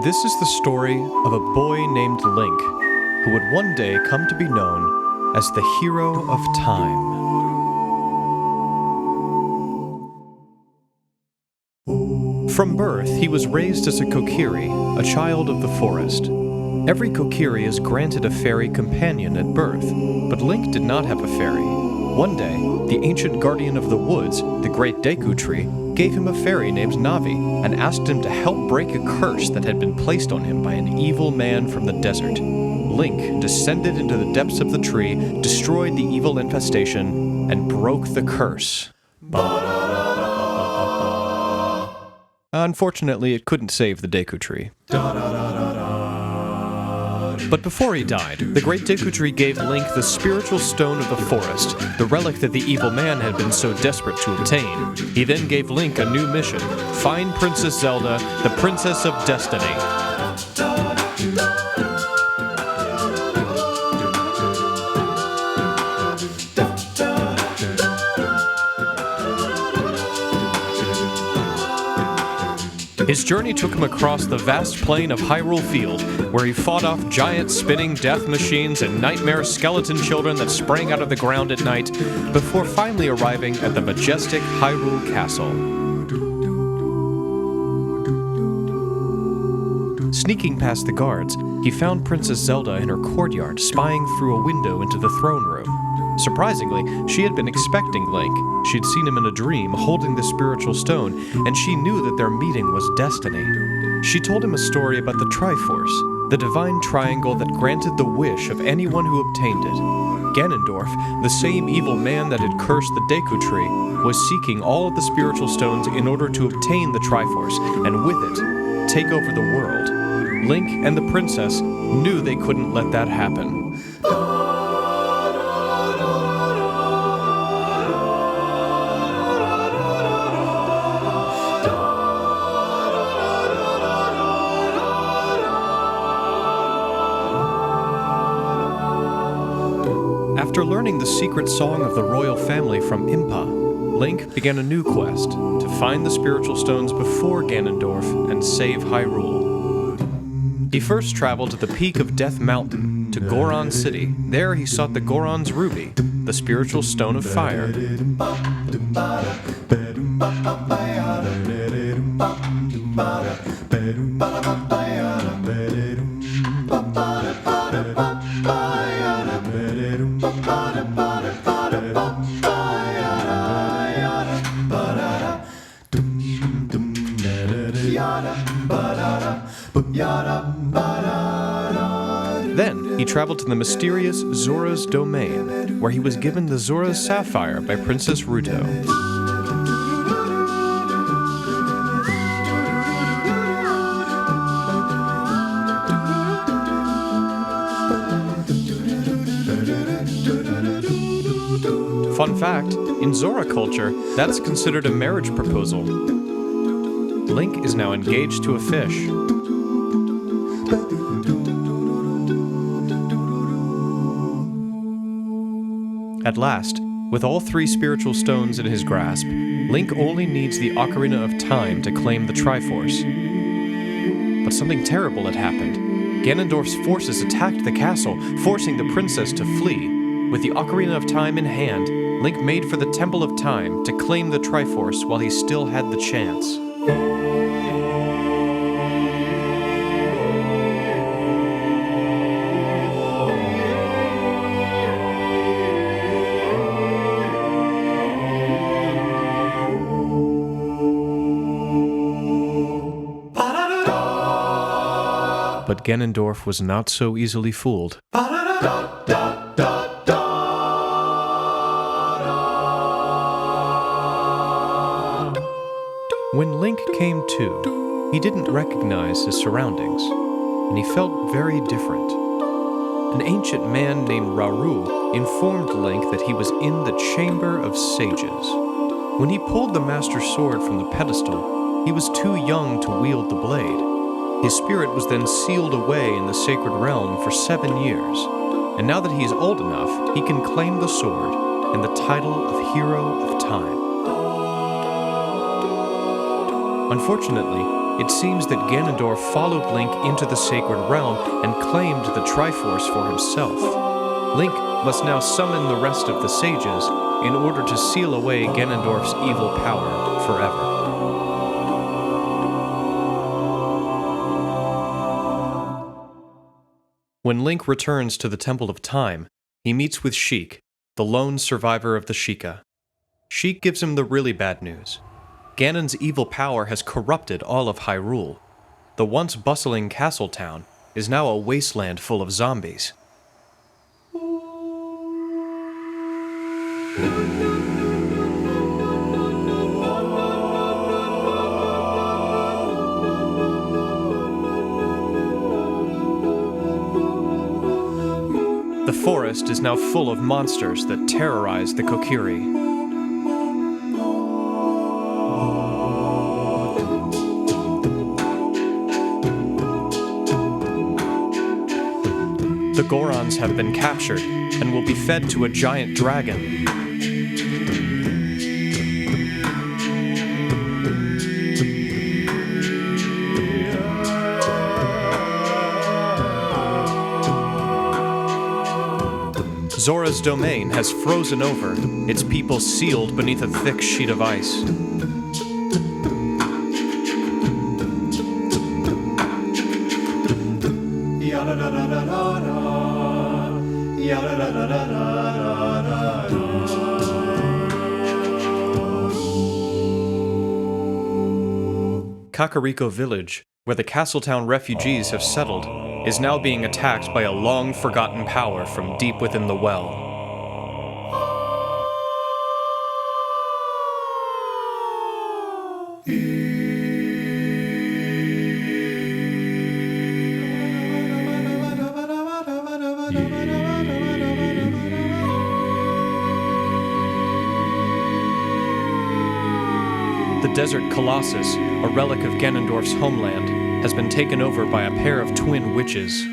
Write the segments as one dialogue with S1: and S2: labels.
S1: This is the story of a boy named Link, who would one day come to be known as the hero of time. From birth, he was raised as a kokiri, a child of the forest. Every kokiri is granted a fairy companion at birth, but Link did not have a fairy. One day, the ancient guardian of the woods, the great Deku Tree, gave him a fairy named Navi and asked him to help break a curse that had been placed on him by an evil man from the desert. Link descended into the depths of the tree, destroyed the evil infestation, and broke the curse. Unfortunately, it couldn't save the Deku Tree. But before he died, the great Deku Tree gave Link the spiritual stone of the forest, the relic that the evil man had been so desperate to obtain. He then gave Link a new mission: find Princess Zelda, the Princess of Destiny. His journey took him across the vast plain of Hyrule Field, where he fought off giant spinning death machines and nightmare skeleton children that sprang out of the ground at night, before finally arriving at the majestic Hyrule Castle. Sneaking past the guards, he found Princess Zelda in her courtyard, spying through a window into the throne room. Surprisingly, she had been expecting Link. She'd seen him in a dream holding the spiritual stone, and she knew that their meeting was destiny. She told him a story about the Triforce, the divine triangle that granted the wish of anyone who obtained it. Ganondorf, the same evil man that had cursed the Deku Tree, was seeking all of the spiritual stones in order to obtain the Triforce, and with it, take over the world. Link and the princess knew they couldn't let that happen. After learning the secret song of the royal family from Impa, Link began a new quest to find the spiritual stones before Ganondorf and save Hyrule. He first traveled to the peak of Death Mountain, to Goron City. There he sought the Goron's Ruby, the spiritual stone of fire. Then, he traveled to the mysterious Zora's domain, where he was given the Zora's Sapphire by Princess Ruto. Fun fact, in Zora culture, that's considered a marriage proposal. Link is now engaged to a fish. At last, with all three spiritual stones in his grasp, Link only needs the Ocarina of Time to claim the Triforce. But something terrible had happened. Ganondorf's forces attacked the castle, forcing the princess to flee. With the Ocarina of Time in hand, Link made for the Temple of Time to claim the Triforce while he still had the chance. But Ganondorf was not so easily fooled. When Link came to, he didn't recognize his surroundings, and he felt very different. An ancient man named Rauru informed Link that he was in the Chamber of Sages. When he pulled the Master Sword from the pedestal, he was too young to wield the blade. His spirit was then sealed away in the sacred realm for 7 years, and now that he is old enough, he can claim the sword and the title of Hero of Time. Unfortunately, it seems that Ganondorf followed Link into the sacred realm and claimed the Triforce for himself. Link must now summon the rest of the sages in order to seal away Ganondorf's evil power forever. When Link returns to the Temple of Time, he meets with Sheik, the lone survivor of the Sheikah. Sheik gives him the really bad news. Ganon's evil power has corrupted all of Hyrule. The once bustling castle town is now a wasteland full of zombies. The forest is now full of monsters that terrorize the Kokiri. The Gorons have been captured and will be fed to a giant dragon. Zora's domain has frozen over, its people sealed beneath a thick sheet of ice. Kakariko Village, where the Castletown refugees have settled, is now being attacked by a long-forgotten power from deep within the well. The Desert Colossus, a relic of Ganondorf's homeland, has been taken over by a pair of twin witches.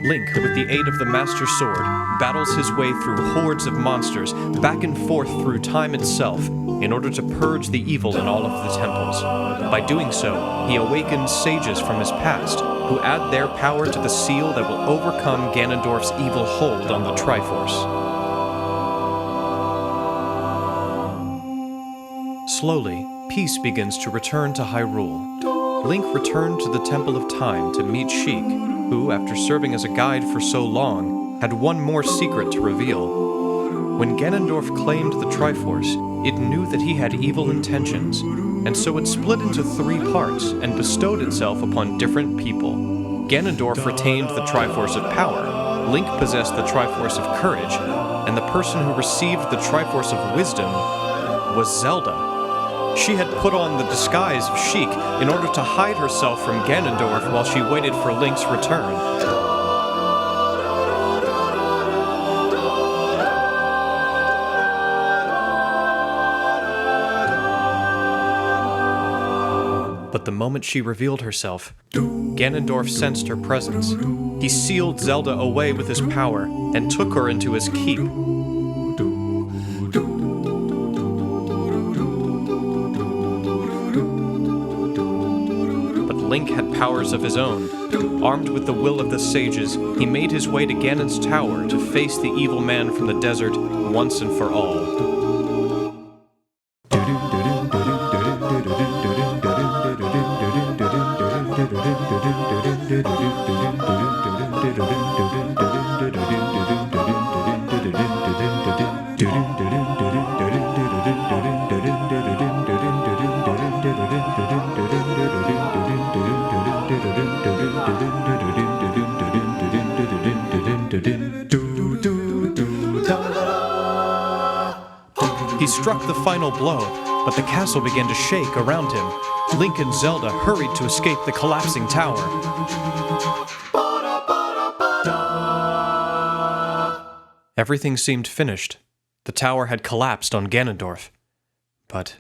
S1: Link, with the aid of the Master Sword, battles his way through hordes of monsters, back and forth through time itself, in order to purge the evil in all of the temples. By doing so, he awakens sages from his past, who add their power to the seal that will overcome Ganondorf's evil hold on the Triforce. Slowly, peace begins to return to Hyrule. Link returned to the Temple of Time to meet Sheik, who, after serving as a guide for so long, had one more secret to reveal. When Ganondorf claimed the Triforce, it knew that he had evil intentions, and so it split into 3 parts and bestowed itself upon different people. Ganondorf retained the Triforce of Power, Link possessed the Triforce of Courage, and the person who received the Triforce of Wisdom was Zelda. She had put on the disguise of Sheik in order to hide herself from Ganondorf while she waited for Link's return. But the moment she revealed herself, Ganondorf sensed her presence. He sealed Zelda away with his power and took her into his keep. Link had powers of his own. Armed with the will of the sages, he made his way to Ganon's tower to face the evil man from the desert once and for all. He struck the final blow, but the castle began to shake around him. Link and Zelda hurried to escape the collapsing tower. Everything seemed finished. The tower had collapsed on Ganondorf. But...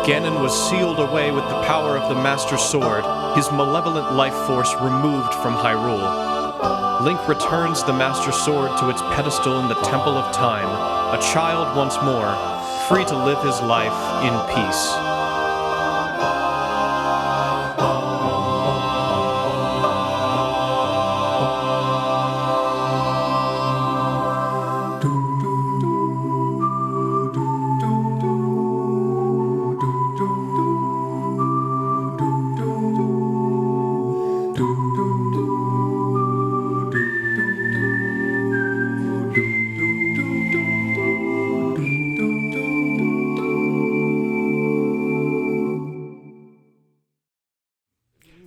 S1: Ganon was sealed away with the power of the Master Sword, his malevolent life force removed from Hyrule. Link returns the Master Sword to its pedestal in the Temple of Time, a child once more, free to live his life in peace.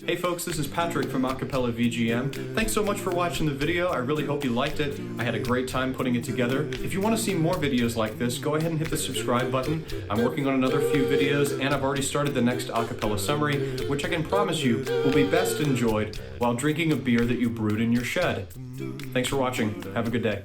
S1: Hey folks, this is Patrick from Acappella VGM. Thanks so much for watching the video. I really hope you liked it. I had a great time putting it together. If you want to see more videos like this, go ahead and hit the subscribe button. I'm working on another few videos, and I've already started the next Acappella summary, which I can promise you will be best enjoyed while drinking a beer that you brewed in your shed. Thanks for watching. Have a good day.